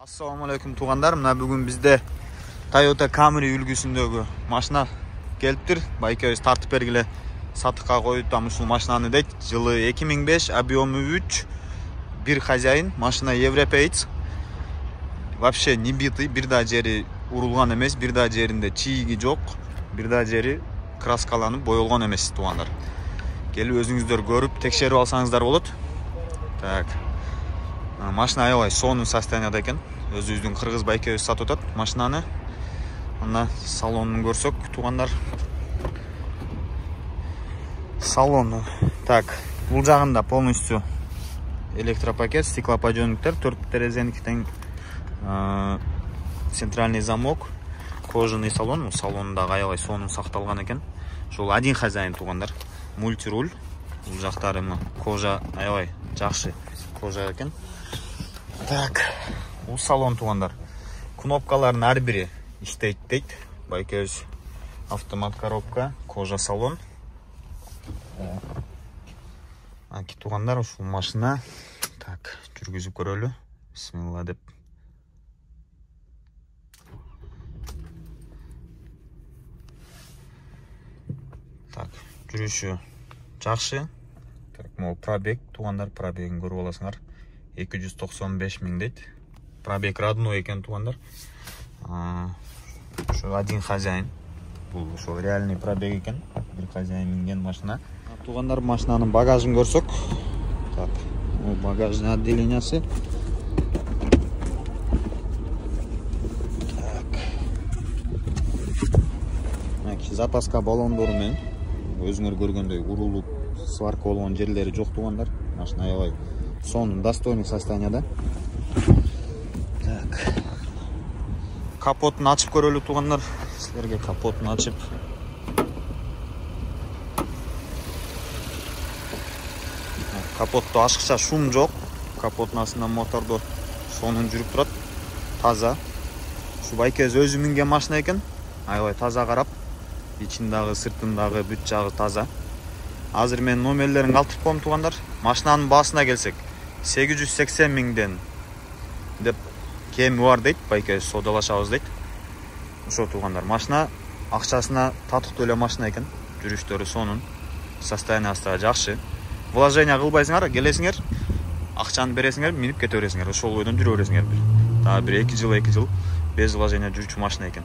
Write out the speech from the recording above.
Assalamu alaikum туғандар. Мына бүгін бізде Toyota Camry үлгісіндегі машина келіптір. Байкөз тартып бергіле сатыққа қойып ушул машинаны дейт. Жылы 2005, объемы 3, bir хозяин, машина европеец. Вообще не битый, bir да жери урулган эмес, bir да жеринде чийиги жок, bir да жери краскаланып боелгон эмес туғандар. Келип өзүңүздөр көрүп, текшерип алсаңыздар болот. Так. Машина аябай сонун состоянияда экен. Өзүбүздүн кыргыз байкебиз сатып атат машинаны. Мына салонун көрсөк, тугандар. Салону. Так, бул жагында полностью электропакет, стеклоподъемниктер, 4 терезеники тең, центральный замок, кожаный салон. Салонунда аябай сонун сакталган экен. Ушул один хозяин тугандар. Мультируль. Бул жактары кожа аябай жакшы кожа экен. Так, бул салон тугандар. Кнопкалардын ар бири иштейт дейт. Байкебиз автомат коробка, кожа салон. Аки тугандар, ушул машина. Так, жүргүзүп көрөлү. Бисмилла деп. Так, жүрүшү жакшы. Так, могу пробег тугандар, пробегин көрүп аласыңар. 295 миң дейт. Пробег родной экен тугандар. Ошо один хозяин. Бул ошо реальный пробег экен. Bir хозяин минген машина. Тугандар, машинанын багажын көрсөк. Так, бул багажный отделениясы. Так. Аки запаска баллондору менен өзүңөр көргөндөй урулуп сварка болгон жерлери жок тугандар. Машина аябай сонун, достойный состоянияда. Так. Капотун ачып көрөлү тугандар. Силерге капотун ачып. Капотто ашыкча шум жок. Капоттун астында мотордо сонун жүрүп турат. Таза. Ушу байкебиз өзү минген машина экен. Аябай таза карап. İçindagi, sırtındagi бүт жагы таза. Азыр мен номерлерин калтырып коем тугандар. Машинанын баасына келсек, 880 миңден деп кеми бар дейт. Байкебиз содалашабыз дейт. Ошо тугандар, машина акчасына татыктуу эле машина экен. Жүрүштөрү сонун, состояниясы да жакшы. Вложение кылбайсыңар, келесиңер, акчаны бересиңер, минип кете бересиңер. Ошол бойдон жүрө бересиңер. Дагы бир 2 жыл без вложения жүрчү машина экен.